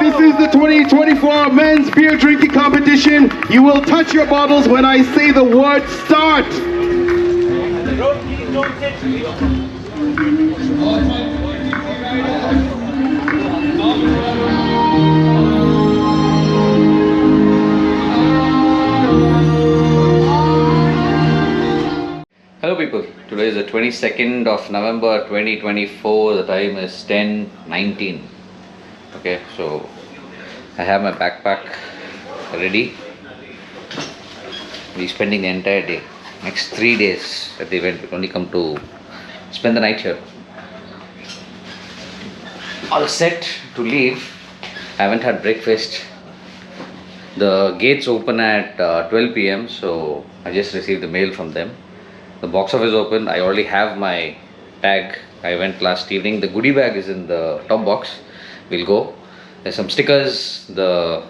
This is the 2024 men's beer drinking competition. You will touch your bottles when I say the word start. Hello people, today is the 22nd of November 2024, the time is 10:19. Okay, so I have my backpack ready. We're spending the entire day, next 3 days at the event. We'll only come to spend the night here. All set to leave. I haven't had breakfast. The gates open at 12 p.m. so I just received the mail from them. The box office open. I already have my bag. I went last evening. The goodie bag is in the top box. We'll go. There's some stickers, the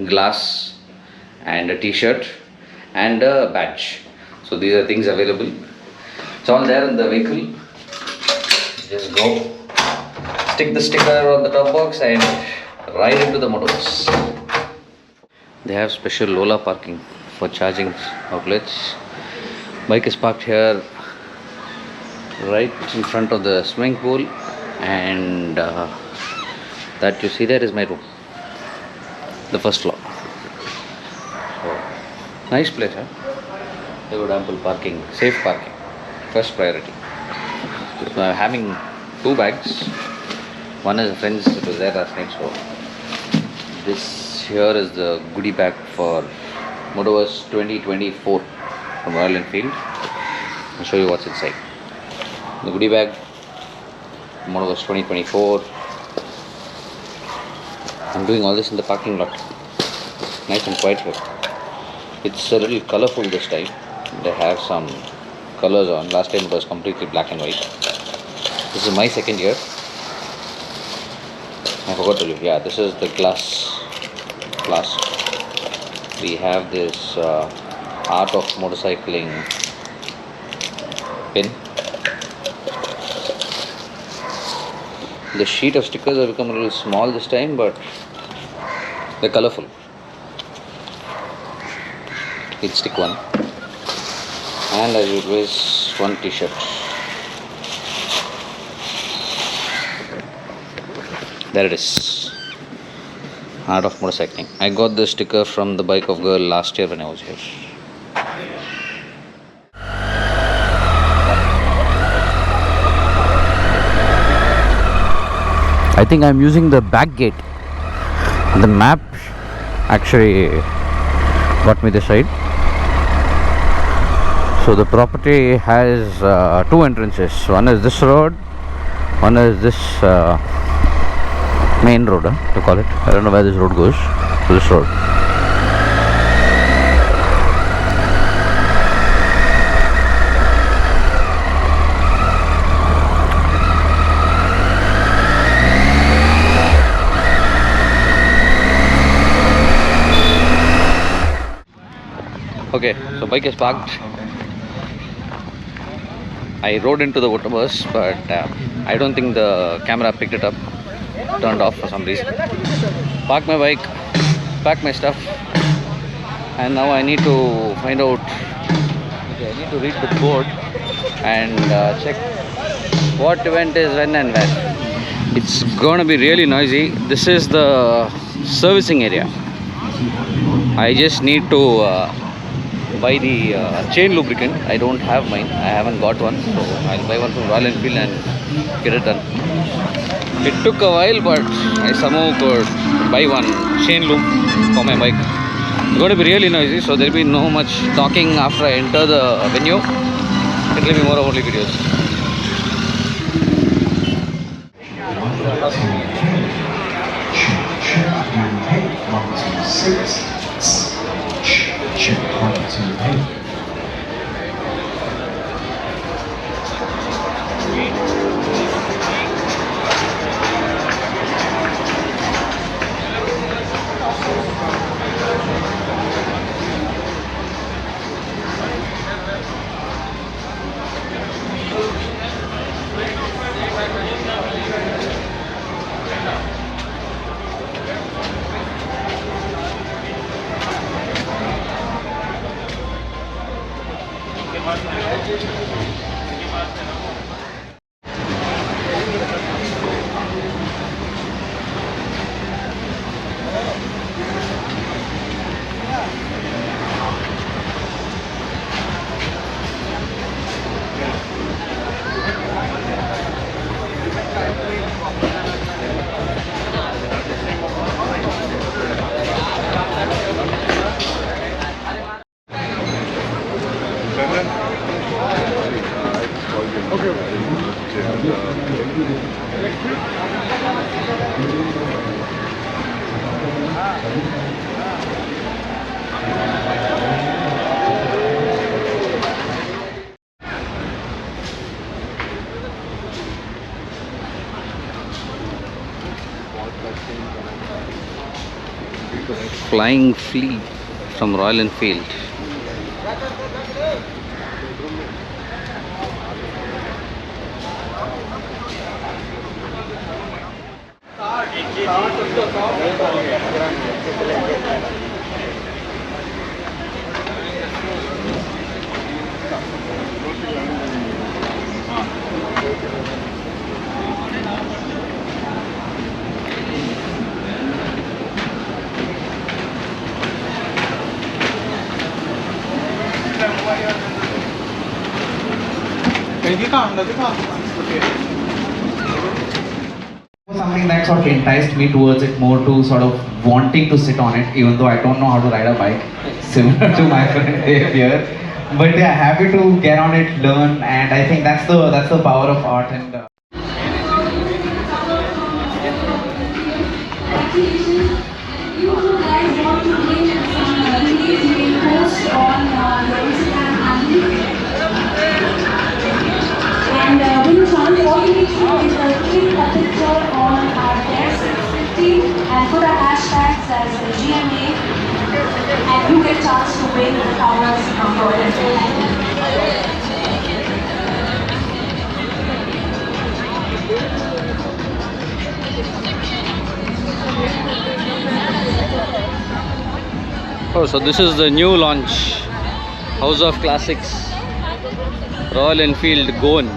glass, and a t-shirt and a badge. So these are things available. It's all there in the vehicle. Just go, stick the sticker on the top box and ride into the motoverse. They have special Lola parking for charging outlets. Bike is parked here right in front of the swimming pool, and that you see there is my room, the first floor. So nice place, huh? They got ample parking, safe parking, first priority. So I'm having 2 bags. One is a friend's, it was there last night, so this here is the goodie bag for MOTOverse 2024 from Royal Enfield. I'll show you what's inside. The goodie bag, MOTOverse 2024. I'm doing all this in the parking lot. Nice and quiet here. It's a little colorful this time. They have some colors on. Last time it was completely black and white. This is my second year. I forgot to tell you. Yeah, this is the glass. We have this art of motorcycling pin. The sheet of stickers have become a little small this time, but they're colorful. He'll stick one, and as always, one t-shirt. There it is. Art of motorcycling. I got this sticker from the Bike of Girl last year when I was here. I think I'm using the back gate. The map actually got me this side. So the property has 2 entrances. One is this road, one is this main road, to call it. I don't know where this road goes. So this road. Okay, so bike is parked. I rode into the motoverse, but I don't think the camera picked it up. Turned off for some reason. Park my bike, pack my stuff, and now I need to find out. Okay, I need to read the board and check what event is when and where. It's gonna be really noisy. This is the servicing area. I just need to buy the chain lubricant. I don't have mine. I haven't got one, so I'll buy one from Royal Enfield and get it done. It took a while, but I somehow could buy one chain loop for my bike. It's going to be really noisy, so there will be no much talking after I enter the venue. It will be more of only videos. Flying Flea from Royal Enfield. Something that sort of enticed me towards it more to sort of wanting to sit on it, even though I don't know how to ride a bike, similar to my friend Dave here. But yeah, happy to get on it, learn, and I think that's the power of art. And you guys want to make some release, you can post on your Instagram handle. And when you join the organization, is click a picture on our desk 50 and put our hashtags as GMA, and you get a chance to win the towers from Royal Enfield. Oh, so this is the new launch, House of Classics, Royal Enfield Gone.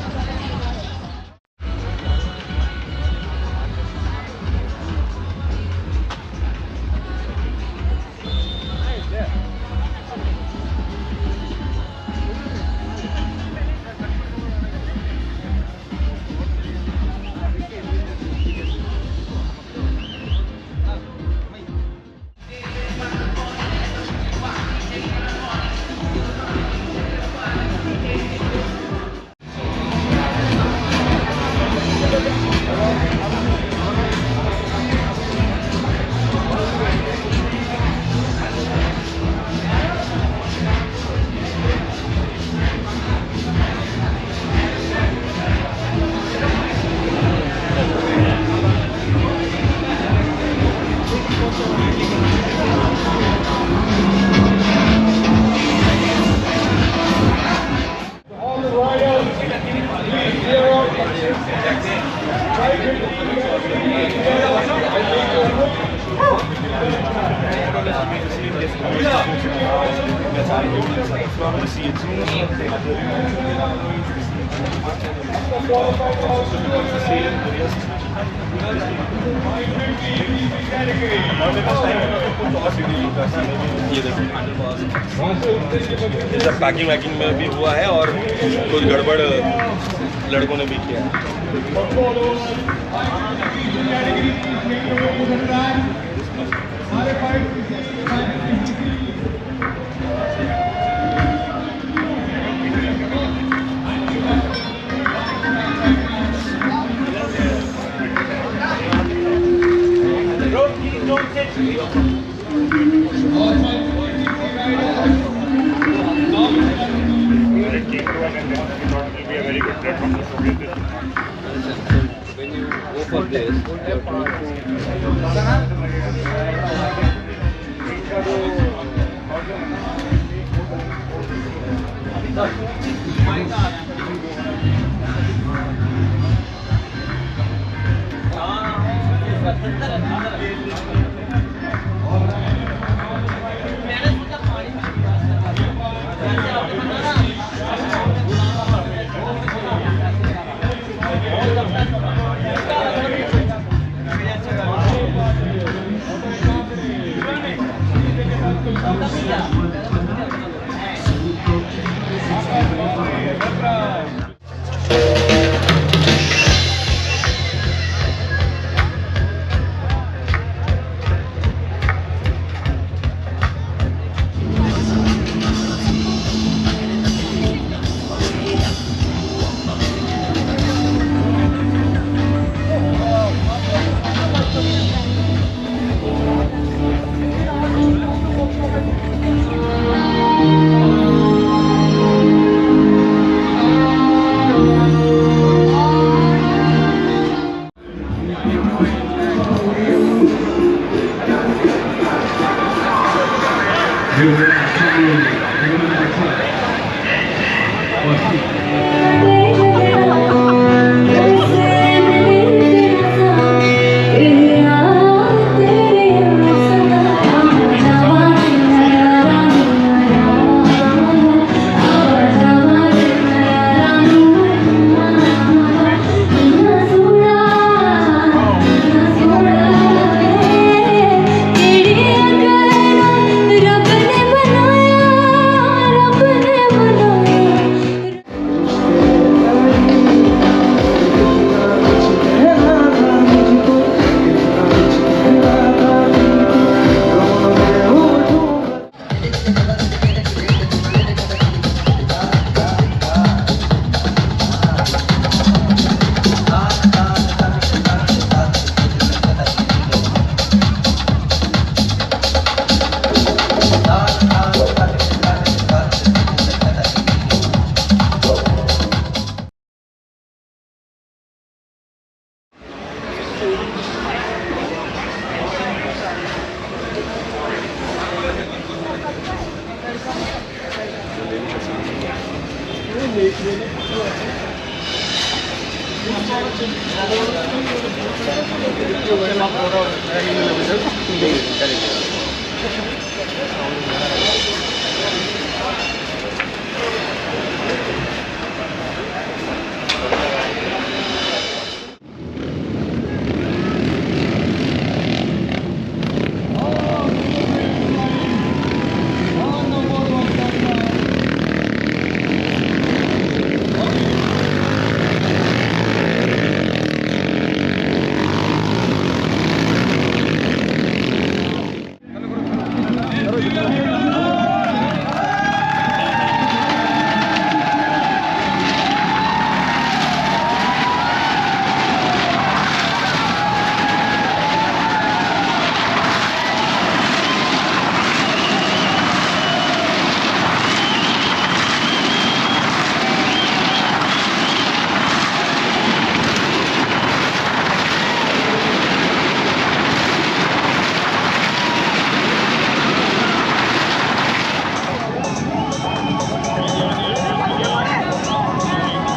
जैसा packing वैकिंग में भी हुआ है और कुछ गड़बड़ लड़कों ने भी किया है। When you go for this,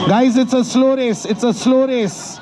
Guys, it's a slow race. It's a slow race.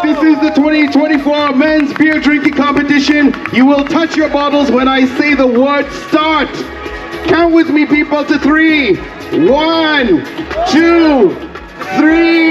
This is the 2024 men's beer drinking competition. You will touch your bottles when I say the word start. Count with me, people, to 3. 1, 2, 3.